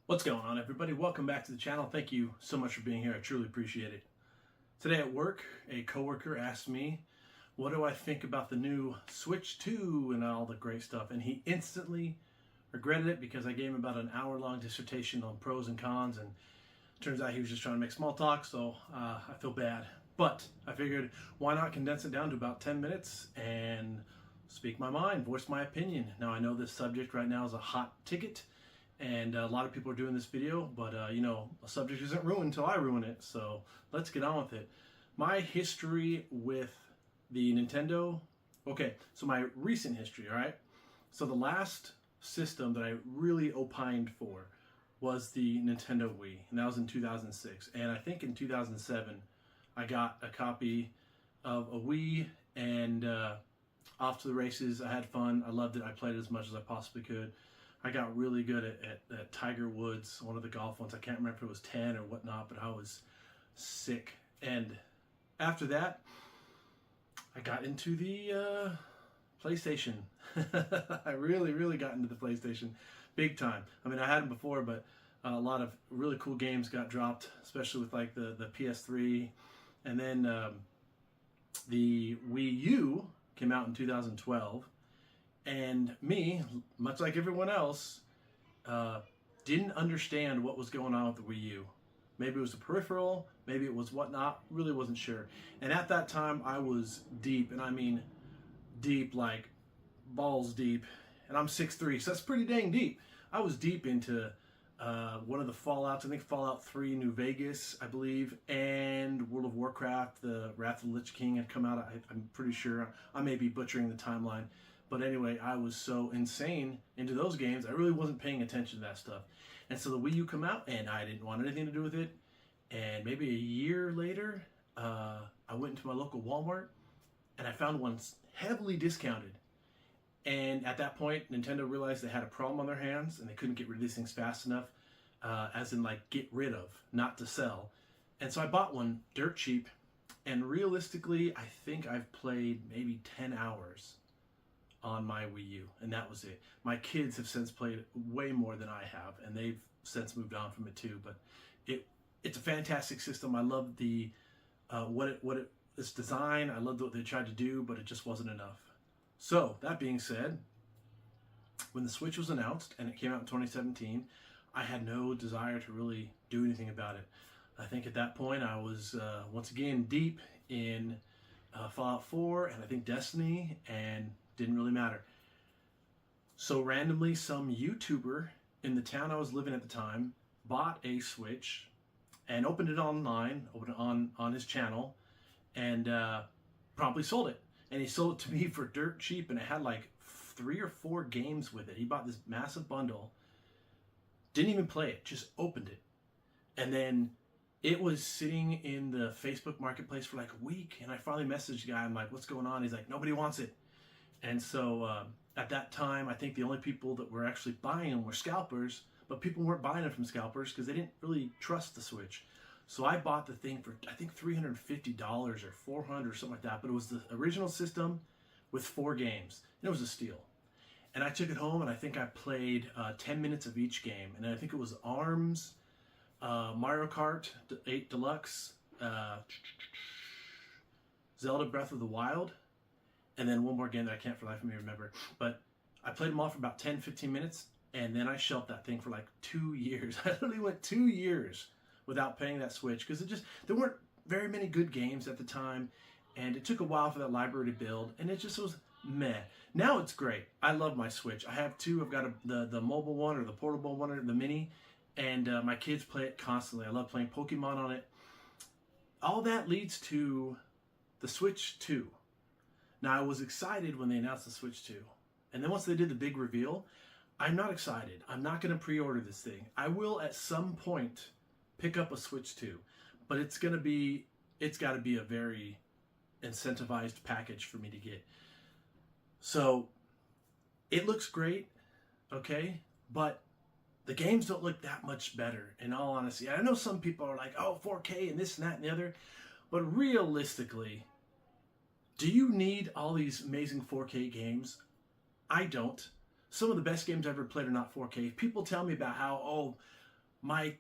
What's going on, everybody? Welcome back to the channel. Thank you so much for being here. I truly appreciate it. Today at work, a coworker asked me, what do I think about the new Switch 2 and all the great stuff? And he instantly regretted it because I gave him about an hour-long dissertation on pros and cons, and turns out he was just trying to make small talk, so I feel bad. But I figured, why not condense it down to about 10 minutes and speak my mind, voice my opinion. Now, I know this subject right now is a hot ticket, and a lot of people are doing this video, but you know, a subject isn't ruined until I ruin it, so let's get on with it. My history with the Nintendo, okay, so my recent history, all right? So the last system that I really opined for was the Nintendo Wii, and that was in 2006. And I think in 2007, I got a copy of a Wii, and off to the races. I had fun, I loved it, I played it as much as I possibly could. I got really good at Tiger Woods, one of the golf ones. I can't remember if it was 10 or whatnot, but I was sick. And after that, I got into the PlayStation. I really got into the PlayStation big time. I mean, I had them before, but a lot of really cool games got dropped, especially with like the PS3. And then the Wii U came out in 2012. And me, much like everyone else, didn't understand what was going on with the Wii U. Maybe it was a peripheral, maybe it was whatnot, really wasn't sure. And at that time, I was deep, and I mean deep, like balls deep. And I'm 6'3", so that's pretty dang deep. I was deep into one of the Fallouts, I think Fallout 3 New Vegas, I believe, and World of Warcraft, the Wrath of the Lich King had come out, I'm pretty sure. I may be butchering the timeline. But anyway, I was so insane into those games, I really wasn't paying attention to that stuff. And so the Wii U come out, and I didn't want anything to do with it. And maybe a year later, I went into my local Walmart, and I found one heavily discounted. And at that point, Nintendo realized they had a problem on their hands, and they couldn't get rid of these things fast enough, as in like get rid of, not to sell. And so I bought one dirt cheap, and realistically, I think I've played maybe 10 hours on my Wii U, and that was it. My kids have since played way more than I have, and they've since moved on from it too. But it's a fantastic system. I love the its design. I loved what they tried to do, but it just wasn't enough. So that being said, when the Switch was announced and it came out in 2017, I had no desire to really do anything about it. I think at that point I was once again deep in Fallout 4 and I think Destiny, and didn't really matter. So randomly, some YouTuber in the town I was living at the time bought a Switch and opened it online, opened it on his channel, and promptly sold it. And he sold it to me for dirt cheap, and it had like 3 or 4 games with it. He bought this massive bundle, didn't even play it, just opened it. And then it was sitting in the Facebook Marketplace for like a week, and I finally messaged the guy. I'm like, what's going on? He's like, nobody wants it. And so at that time, I think the only people that were actually buying them were scalpers, but people weren't buying them from scalpers because they didn't really trust the Switch. So I bought the thing for, I think, $350 or $400 or something like that, but it was the original system with 4 games, and it was a steal. And I took it home, and I think I played 10 minutes of each game, and I think it was ARMS, Mario Kart 8 Deluxe, Zelda Breath of the Wild, and then one more game that I can't for the life of me remember. But I played them all for about 10-15 minutes, and then I shelved that thing for like 2 years. I literally went 2 years without paying that Switch because there weren't very many good games at the time, and it took a while for that library to build, and it just was meh. Now it's great. I love my Switch. I have 2. I've got the mobile one, or the portable one, or the mini, and my kids play it constantly. I love playing Pokemon on it. All that leads to the Switch 2. Now, I was excited when they announced the Switch 2, And then once they did the big reveal, I'm not excited. I'm not going to pre-order this thing. I will at some point pick up a Switch 2, but it's got to be a very incentivized package for me to get. So it looks great, okay, but the games don't look that much better, in all honesty. I know some people are like, oh, 4K and this and that and the other, but realistically, do you need all these amazing 4K games? I don't. Some of the best games I've ever played are not 4K. People tell me about how, oh, my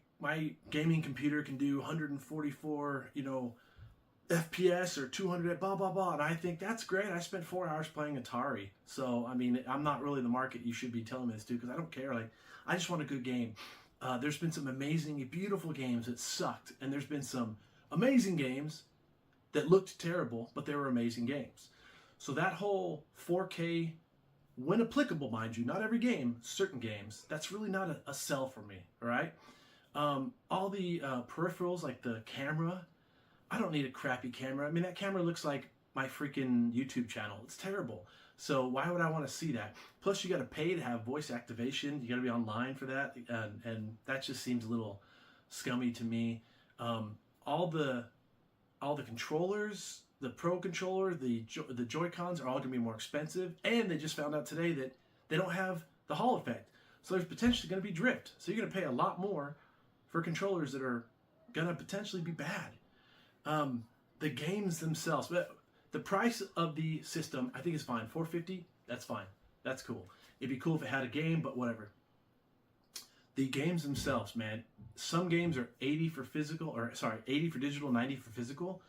gaming computer can do 144, FPS or 200, blah, blah, blah. And I think that's great. I spent 4 hours playing Atari. So, I mean, I'm not really the market you should be telling me this to, because I don't care. Like, I just want a good game. There's been some amazing, beautiful games that sucked. And there's been some amazing games that looked terrible, but they were amazing games. So that whole 4K, when applicable, mind you, not every game, certain games, that's really not a sell for me, all right? All the peripherals, like the camera, I don't need a crappy camera. I mean, that camera looks like my freaking YouTube channel. It's terrible. So why would I want to see that? Plus, you got to pay to have voice activation. You got to be online for that, and that just seems a little scummy to me. All the controllers, the Pro controller, the Joy-Cons are all going to be more expensive, and they just found out today that they don't have the Hall effect. So there's potentially going to be drift. So you're going to pay a lot more for controllers that are going to potentially be bad. The games themselves, but the price of the system, I think is fine. $450, that's fine. That's cool. It'd be cool if it had a game, but whatever. The games themselves, man, some games are 80 for digital, 90 for physical.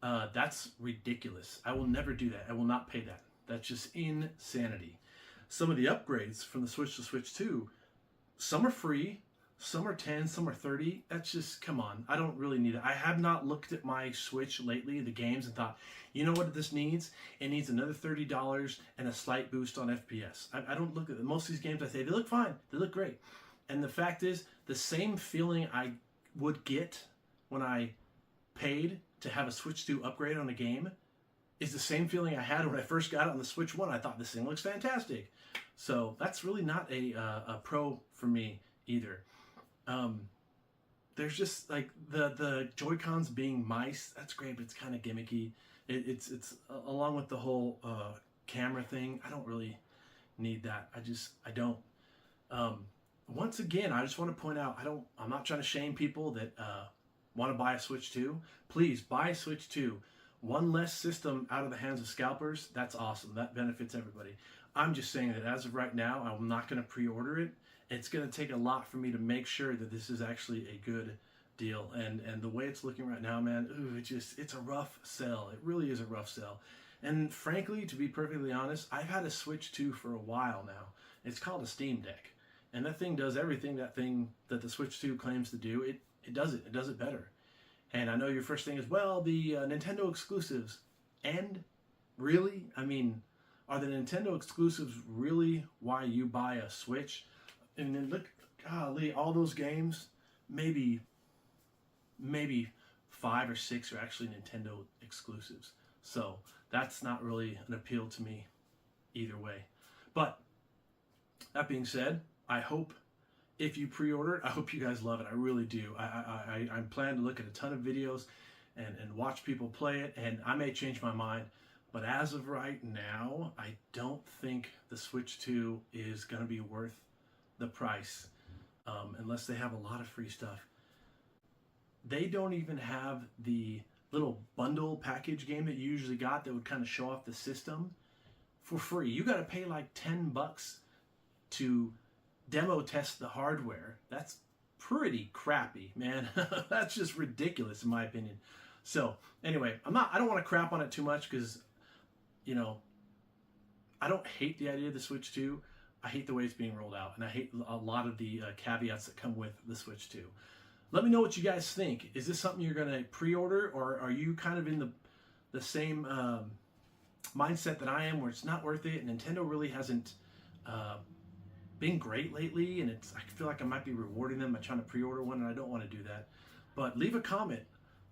That's ridiculous. I will never do that. I will not pay that. That's just insanity. Some of the upgrades from the Switch to Switch 2, some are free, some are 10, some are 30. That's just, come on. I don't really need it. I have not looked at my Switch lately, the games, and thought, you know what this needs? It needs another $30 and a slight boost on FPS. I don't look at it. Most of these games, I say, they look fine. They look great. And the fact is, the same feeling I would get when I paid to have a Switch 2 upgrade on a game is the same feeling I had when I first got it on the Switch 1. I thought, this thing looks fantastic. So that's really not a pro for me either. There's just like the Joy-Cons being mice. That's great, but it's kind of gimmicky. It's along with the whole camera thing. I don't really need that. I don't. Once again, I just want to point out, I'm not trying to shame people that want to buy a Switch 2. Please buy a Switch 2. One less system out of the hands of scalpers. That's awesome. That benefits everybody. I'm just saying that as of right now, I'm not going to pre-order it. It's going to take a lot for me to make sure that this is actually a good deal. And the way it's looking right now, man, it's a rough sell. It really is a rough sell. And frankly, to be perfectly honest, I've had a Switch 2 for a while now. It's called a Steam Deck. And that thing does everything that the Switch 2 claims to do. It does it. It does it better. And I know your first thing is, well, the Nintendo exclusives. And really? I mean, are the Nintendo exclusives really why you buy a Switch? And then look, golly, all those games, maybe 5 or 6 are actually Nintendo exclusives. So that's not really an appeal to me either way. But that being said, I hope if you pre-order it, I hope you guys love it. I really do. I'm planning to look at a ton of videos and watch people play it, and I may change my mind. But as of right now, I don't think the Switch 2 is going to be worth the price unless they have a lot of free stuff. They don't even have the little bundle package game that you usually got that would kind of show off the system for free. You got to pay like $10 to demo test the hardware. That's pretty crappy, man. That's just ridiculous in my opinion. So anyway, I don't want to crap on it too much because, I don't hate the idea of the Switch 2. I hate the way it's being rolled out, and I hate a lot of the caveats that come with the Switch 2. Let me know what you guys think. Is this something you're going to pre-order, or are you kind of in the same mindset that I am, where it's not worth it? Nintendo really hasn't been great lately, and I feel like I might be rewarding them by trying to pre-order one, and I don't want to do that. But leave a comment.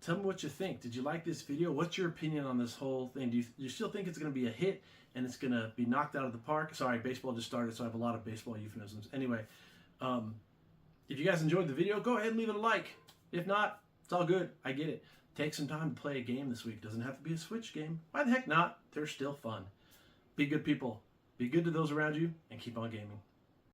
Tell me what you think. Did you like this video? What's your opinion on this whole thing? Do you still think it's going to be a hit and it's going to be knocked out of the park? Sorry, baseball just started, so I have a lot of baseball euphemisms. Anyway, if you guys enjoyed the video, go ahead and leave it a like. If not, it's all good. I get it. Take some time to play a game this week. Doesn't have to be a Switch game. Why the heck not? They're still fun. Be good people. Be good to those around you, and keep on gaming.